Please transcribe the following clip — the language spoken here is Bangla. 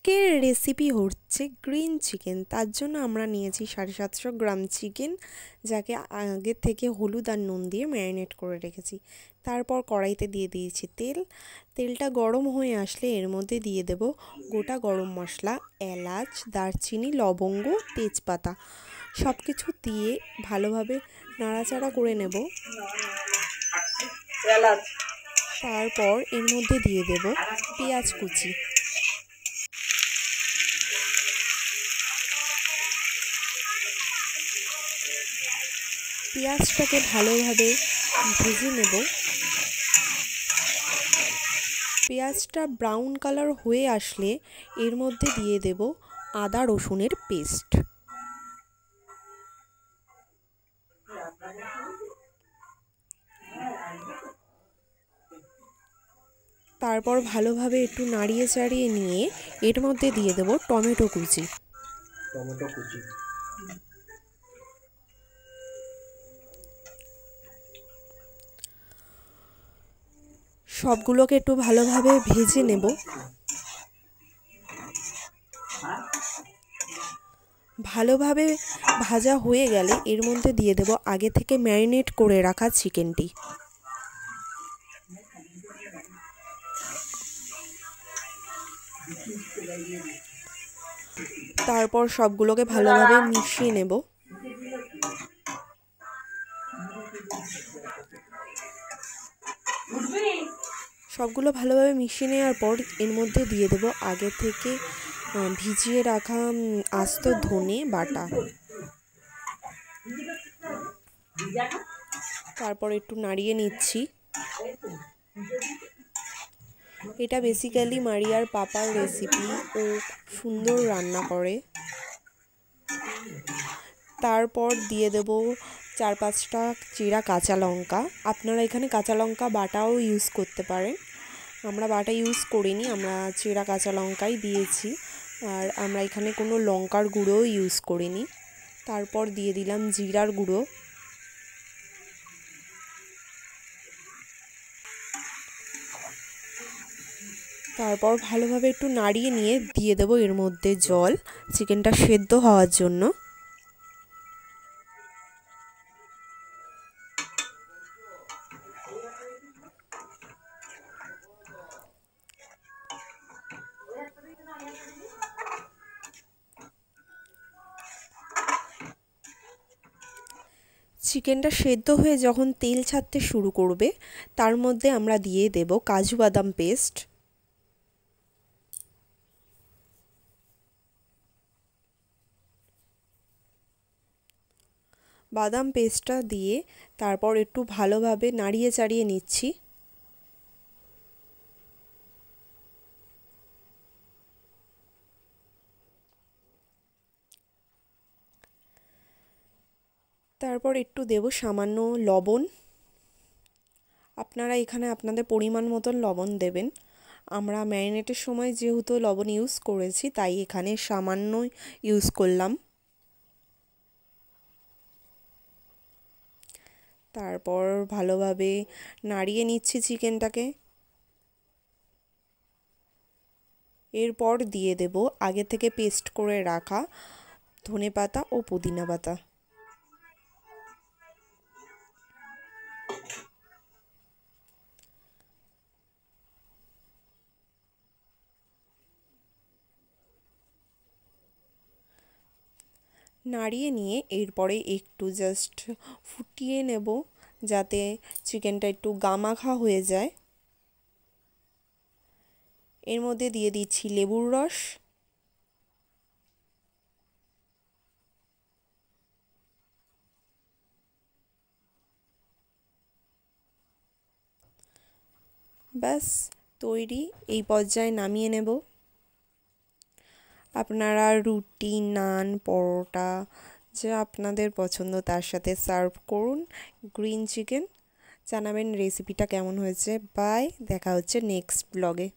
আজকের রেসিপি হচ্ছে গ্রিন চিকেন। তার জন্য আমরা নিয়েছি 750 গ্রাম চিকেন, যাকে আগে থেকে হলুদ আর নুন দিয়ে ম্যারিনেট করে রেখেছি। তারপর কড়াইতে দিয়ে দিয়েছি তেল। তেলটা গরম হয়ে আসলে এর মধ্যে দিয়ে দেব গোটা গরম মশলা, এলাচ, দারচিনি, লবঙ্গ, তেজপাতা সব কিছু দিয়ে ভালোভাবে নাড়াচাড়া করে নেব। তারপর এর মধ্যে দিয়ে দেব পেঁয়াজ কুচি। পেঁয়াজটাকে ভালোভাবে ভেজে নেব। পেঁয়াজটা ব্রাউন কালার হয়ে আসলে এর মধ্যে দিয়ে দেব আদা রসুনের পেস্ট। তারপর ভালোভাবে একটু নাড়িয়ে চাড়িয়ে নিয়ে এর মধ্যে দিয়ে দেব টমেটো কুচি। সবগুলোকে একটু ভালোভাবে ভেজে নেব। ভালোভাবে ভাজা হয়ে গেলে এর মধ্যে দিয়ে দেব আগে থেকে ম্যারিনেট করে রাখা চিকেনটি। তারপর সবগুলোকে ভালোভাবে মিশিয়ে নেব। সবগুলো ভালোভাবে মিশিয়ে নেওয়ার পর এর মধ্যে দিয়ে দেব আগে থেকে ভিজিয়ে রাখা আস্ত ধনে বাটা। তারপর একটু নাড়িয়ে নিচ্ছি। এটা বেসিক্যালি মারিয়ার পাপার রেসিপি, ও সুন্দর রান্না করে। তারপর দিয়ে দেব 4-5টা চিরা কাঁচা লঙ্কা। আপনারা এখানে কাঁচা লঙ্কা বাটাও ইউজ করতে পারেন। আমরা বাটা ইউজ করিনি, আমরা চিরা কাঁচা লঙ্কাই দিয়েছি। আর আমরা এখানে কোনো লঙ্কার গুঁড়োও ইউজ করিনি। তারপর দিয়ে দিলাম জিরার গুঁড়ো। তারপর ভালোভাবে একটু নাড়িয়ে নিয়ে দিয়ে দেব এর মধ্যে জল, চিকেনটা সেদ্ধ হওয়ার জন্য। চিকেনটা সেদ্ধ হয়ে যখন তেল ছাড়তে শুরু করবে, তার মধ্যে আমরা দিয়ে দেব কাজু বাদাম পেস্ট। বাদাম পেস্টটা দিয়ে তারপর একটু ভালোভাবে নাড়িয়ে চাড়িয়ে নিচ্ছি। তারপর একটু দেব সামান্য লবণ। আপনারা এখানে আপনাদের পরিমাণ মতন লবণ দেবেন। আমরা ম্যারিনেটের সময় যেহেতু লবণ ইউজ করেছি, তাই এখানে সামান্য ইউজ করলাম। তারপর ভালোভাবে নাড়িয়ে নিচ্ছি চিকেনটাকে। এরপর দিয়ে দেব আগে থেকে পেস্ট করে রাখা ধনেপাতা ও পুদিনা পাতা। নাড়িয়ে নিয়ে এরপরে একটু জাস্ট ফুটিয়ে নেব, যাতে চিকেনটা একটু গামাখা হয়ে যায়। এর মধ্যে দিয়ে দিচ্ছি লেবুর রস। ব্যাস তৈরি। এই পর্যায়ে নামিয়ে নেব। আপনারা রুটি, নান, পরোটা যা আপনাদের পছন্দ তার সাথে সার্ভ করুন গ্রিন চিকেন। জানাবেন রেসিপিটা কেমন হয়েছে। বাই, দেখা হচ্ছে নেক্সট ব্লগে।